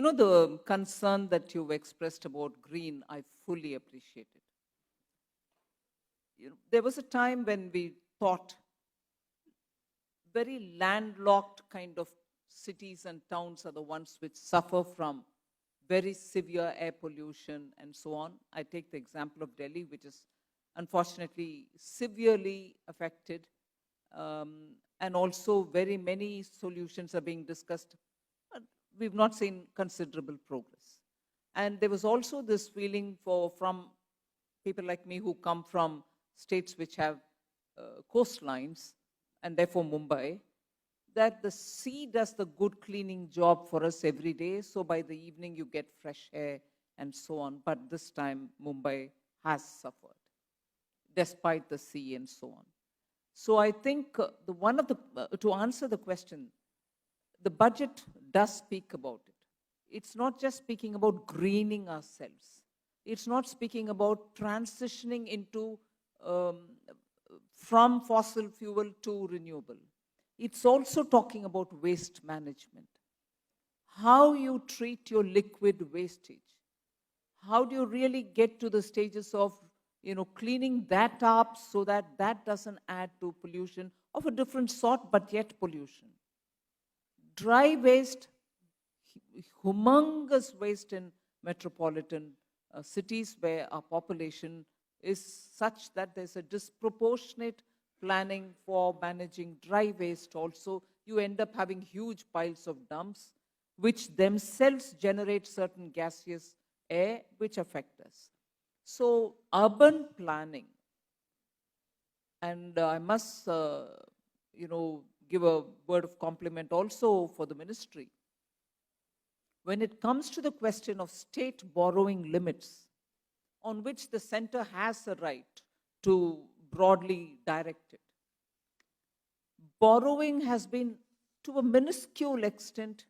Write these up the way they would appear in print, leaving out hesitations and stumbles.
The concern that you've expressed about green, I fully appreciate it. There was a time when we thought very landlocked kind of cities and towns are the ones which suffer from very severe air pollution and so on. I take the example of Delhi, which is unfortunately severely affected. And also very many solutions are being discussed. But we've not seen considerable progress. And there was also this feeling from people like me who come from states which have coastlines, and therefore Mumbai, that the sea does the good cleaning job for us every day. So by the evening you get fresh air and so on. But this time Mumbai has suffered, despite the sea and so on. So I think to answer the question, the budget does speak about it. It's not just speaking about greening ourselves. It's not speaking about transitioning into from fossil fuel to renewable. It's also talking about waste management. How you treat your liquid wastage. How do you really get to the stages of cleaning that up so that that doesn't add to pollution of a different sort, but yet pollution. Dry waste, humongous waste in metropolitan cities where our population is such that there's a disproportionate planning for managing dry waste also. You end up having huge piles of dumps, which themselves generate certain gaseous air, which affect us. So urban planning, and I must, give a word of compliment also for the ministry. When it comes to the question of state borrowing limits, on which the center has a right to broadly direct it, borrowing has been, to a minuscule extent,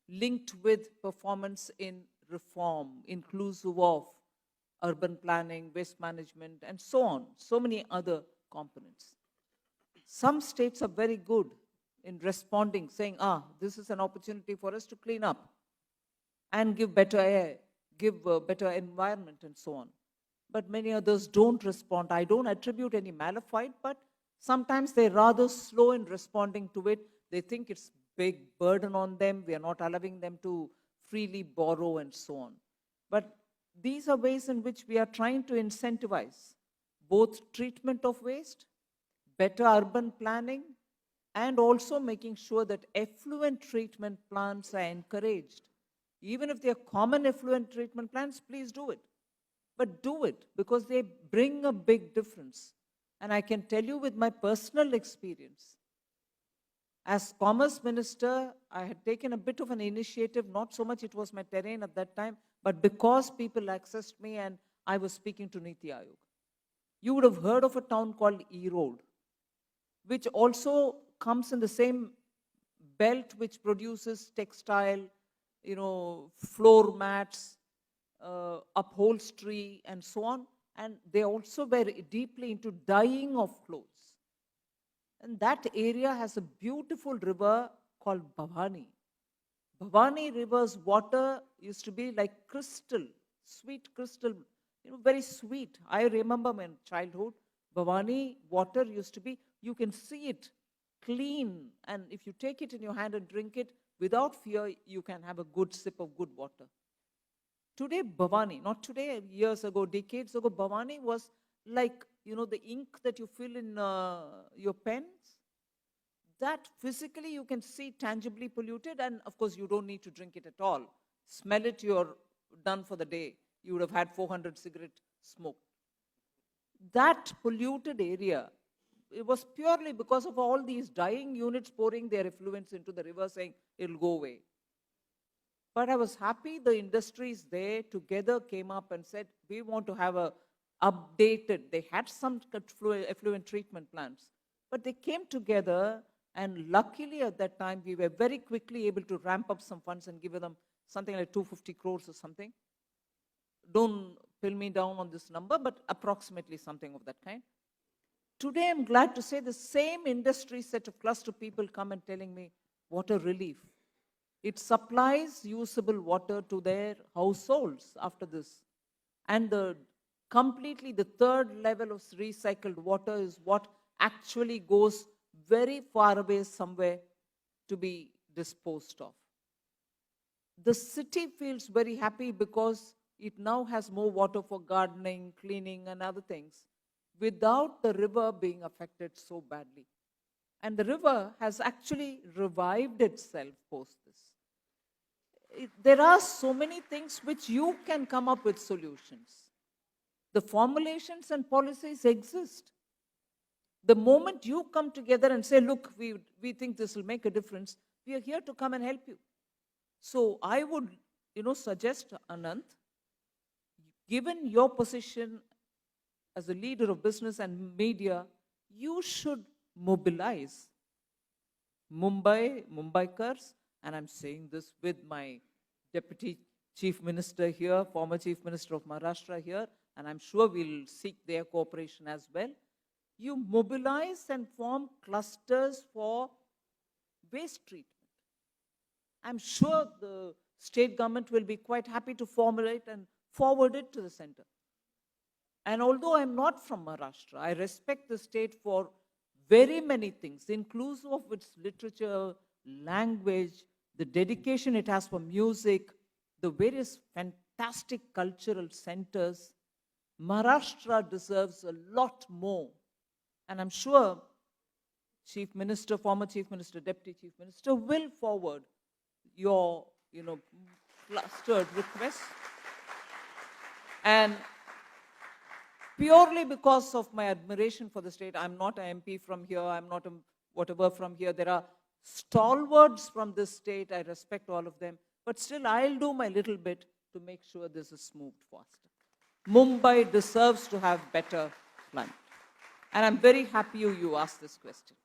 linked with performance in reform, inclusive of urban planning, waste management, and so on, so many other components. Some states are very good in responding, saying, this is an opportunity for us to clean up and give better air, give a better environment, and so on. But many others don't respond. I don't attribute any malafide, but sometimes they're rather slow in responding to it. They think it's a big burden on them. We are not allowing them to freely borrow and so on. But these are ways in which we are trying to incentivize both treatment of waste, better urban planning, and also making sure that effluent treatment plants are encouraged. Even if they are common effluent treatment plants, please do it. But do it because they bring a big difference. And I can tell you with my personal experience, as Commerce Minister, I had taken a bit of an initiative, not so much it was my terrain at that time, but because people accessed me and I was speaking to Niti Aayog. You would have heard of a town called Erode, which also comes in the same belt which produces textile, floor mats, upholstery, and so on. And they also were deeply into dyeing of clothes. And that area has a beautiful river called Bhavani. Bhavani river's water used to be like crystal, sweet crystal, very sweet. I remember in childhood, Bhavani water used to be, you can see it clean. And if you take it in your hand and drink it, without fear, you can have a good sip of good water. Today, Bhavani, not today, years ago, decades ago, Bhavani was like, the ink that you fill in your pens. That physically you can see tangibly polluted, and of course you don't need to drink it at all. Smell it, you're done for the day. You would have had 400 cigarette smoke. That polluted area, it was purely because of all these dyeing units pouring their effluents into the river saying it'll go away. But I was happy the industries there together came up and said, we want to have a updated, they had some effluent treatment plants, but they came together, and luckily at that time we were very quickly able to ramp up some funds and give them something like 250 crores or something. Don't pin me down on this number, but approximately something of that kind. Today I'm glad to say the same industry set of cluster people come and telling me, water relief. It supplies usable water to their households after this. And the third level of recycled water is what actually goes very far away somewhere to be disposed of. The city feels very happy because it now has more water for gardening, cleaning, and other things without the river being affected so badly. And the river has actually revived itself post this. There are so many things which you can come up with solutions. The formulations and policies exist. The moment you come together and say, look, we think this will make a difference, we are here to come and help you. So I would, suggest, Anant, given your position as a leader of business and media, you should mobilize Mumbaikars, and I'm saying this with my Deputy Chief Minister here, former Chief Minister of Maharashtra here, and I'm sure we'll seek their cooperation as well. You mobilize and form clusters for waste treatment. I'm sure the state government will be quite happy to formulate and forward it to the center. And although I'm not from Maharashtra, I respect the state for very many things, inclusive of its literature, language, the dedication it has for music, the various fantastic cultural centers. Maharashtra deserves a lot more. And I'm sure Chief Minister, former Chief Minister, Deputy Chief Minister will forward your, clustered requests. And purely because of my admiration for the state, I'm not an MP from here, I'm not a whatever from here. There are stalwarts from this state, I respect all of them, but still I'll do my little bit to make sure this is moved faster. Mumbai deserves to have better climate. And I'm very happy you asked this question.